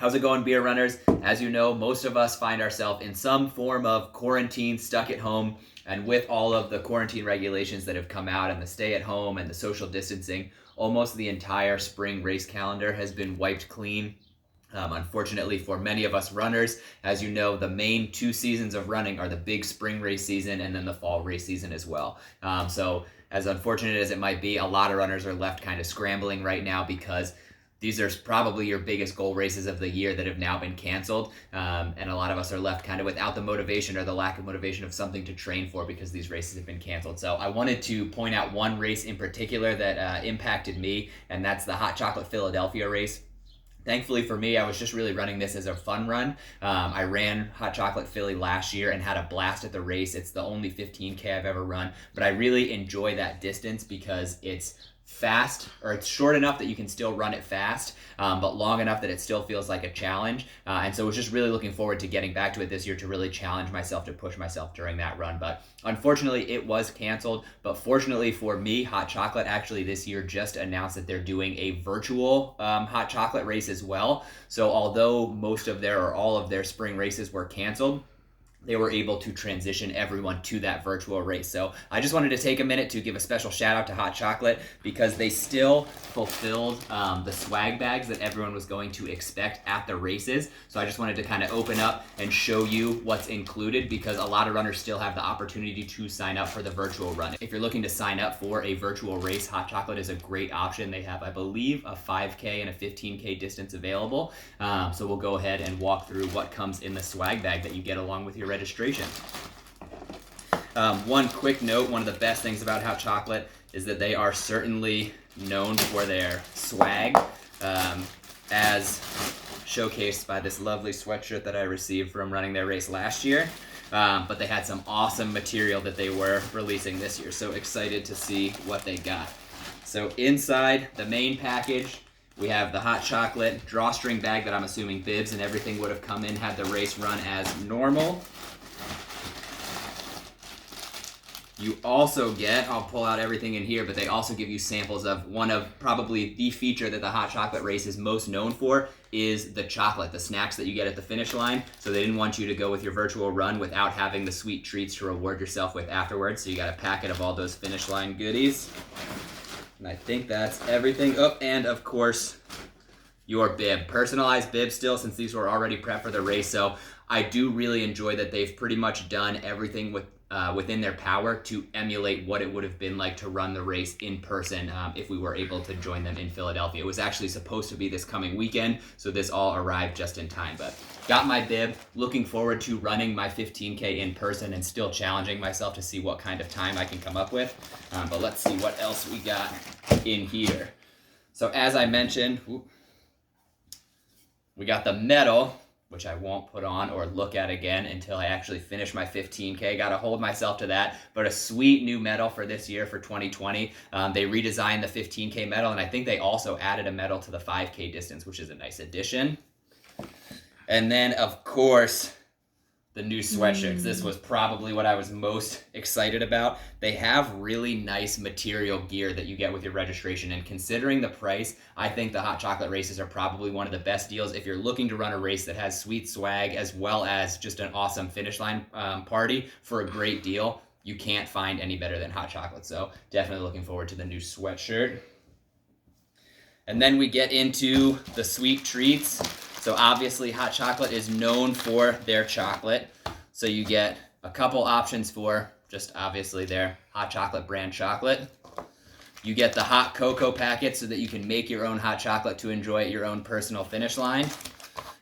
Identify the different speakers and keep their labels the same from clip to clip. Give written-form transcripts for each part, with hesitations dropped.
Speaker 1: How's it going, beer runners? As you know, most of us find ourselves in some form of quarantine, stuck at home, and with all of the quarantine regulations that have come out and the stay at home and the social distancing, almost the entire spring race calendar has been wiped clean. Unfortunately for many of us runners, as you know, the main 2 seasons of running are the big spring race season and then the fall race season as well. So as unfortunate as it might be, a lot of runners are left kind of scrambling right now because these are probably your biggest goal races of the year that have now been canceled. And a lot of us are left kind of without the motivation or the lack of motivation of something to train for because these races have been canceled. So I wanted to point out one race in particular that impacted me, and that's the Hot Chocolate Philadelphia race. Thankfully for me, I was just really running this as a fun run. I ran Hot Chocolate Philly last year and had a blast at the race. It's the only 15K I've ever run, but I really enjoy that distance because it's fast, or it's short enough that you can still run it fast, but long enough that it still feels like a challenge. And so I was just really looking forward to getting back to it this year to really challenge myself, to push myself during that run. But unfortunately, it was canceled. But fortunately for me, Hot Chocolate actually this year just announced that they're doing a virtual Hot Chocolate race as well. So although most of their or all of their spring races were canceled, they were able to transition everyone to that virtual race. So I just wanted to take a minute to give a special shout out to Hot Chocolate because they still fulfilled the swag bags that everyone was going to expect at the races. So I just wanted to kind of open up and show you what's included because a lot of runners still have the opportunity to sign up for the virtual run. If you're looking to sign up for a virtual race, Hot Chocolate is a great option. They have, I believe, a 5K and a 15K distance available. So we'll go ahead and walk through what comes in the swag bag that you get along with your registration. One quick note, one of the best things about Hot Chocolate is that they are certainly known for their swag, as showcased by this lovely sweatshirt that I received from running their race last year. But they had some awesome material that they were releasing this year, so excited to see what they got. So inside the main package, we have the Hot Chocolate drawstring bag that I'm assuming bibs and everything would have come in had the race run as normal. You also get, I'll pull out everything in here, but they also give you samples of one of probably the feature that the Hot Chocolate race is most known for is the chocolate, the snacks that you get at the finish line. So they didn't want you to go with your virtual run without having the sweet treats to reward yourself with afterwards. So you got a packet of all those finish line goodies. And I think that's everything. Oh, and of course, your bib. Personalized bib still, since these were already prepped for the race. So I do really enjoy that they've pretty much done everything within their power to emulate what it would have been like to run the race in person if we were able to join them in Philadelphia. It was actually supposed to be this coming weekend, so this all arrived just in time. But got my bib, looking forward to running my 15K in person and still challenging myself to see what kind of time I can come up with. But let's see what else we got in here. So as I mentioned, we got the medal, which I won't put on or look at again until I actually finish my 15K. Got to hold myself to that. But a sweet new medal for this year, for 2020. They redesigned the 15K medal, and I think they also added a medal to the 5K distance, which is a nice addition. And then, of course, the new sweatshirts. This was probably what I was most excited about. They have really nice material gear that you get with your registration, and considering the price, I think the Hot Chocolate races are probably one of the best deals if you're looking to run a race that has sweet swag as well as just an awesome finish line party for a great deal. You can't find any better than Hot Chocolate, so definitely looking forward to the new sweatshirt. And then we get into the sweet treats. So obviously Hot Chocolate is known for their chocolate. So you get a couple options for just obviously their Hot Chocolate brand chocolate. You get the hot cocoa packet so that you can make your own hot chocolate to enjoy at your own personal finish line.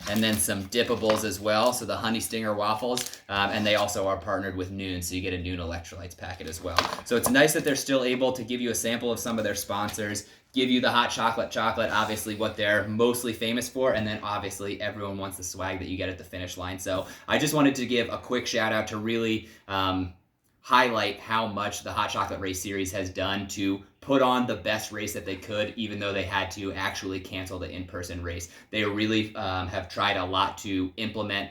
Speaker 1: And then some dippables as well, so the Honey Stinger waffles, and they also are partnered with Noon, so you get a Noon electrolytes packet as well. So it's nice that they're still able to give you a sample of some of their sponsors, give you the hot chocolate, obviously what they're mostly famous for, and then obviously everyone wants the swag that you get at the finish line. So I just wanted to give a quick shout out to really highlight how much the Hot Chocolate Race Series has done to put on the best race that they could, even though they had to actually cancel the in-person race. They really have tried a lot to implement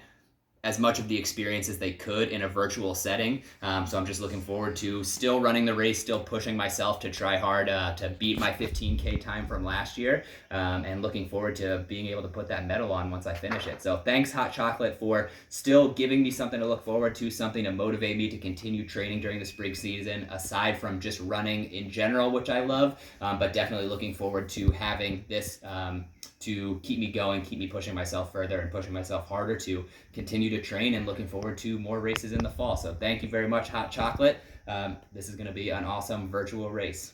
Speaker 1: as much of the experience as they could in a virtual setting. So I'm just looking forward to still running the race, still pushing myself to try hard to beat my 15K time from last year, and looking forward to being able to put that medal on once I finish it. So thanks, Hot Chocolate, for still giving me something to look forward to, something to motivate me to continue training during the spring season, aside from just running in general, which I love, but definitely looking forward to having this to keep me going, keep me pushing myself further and pushing myself harder to continue to train, and looking forward to more races in the fall. So thank you very much, Hot Chocolate. This is going to be an awesome virtual race.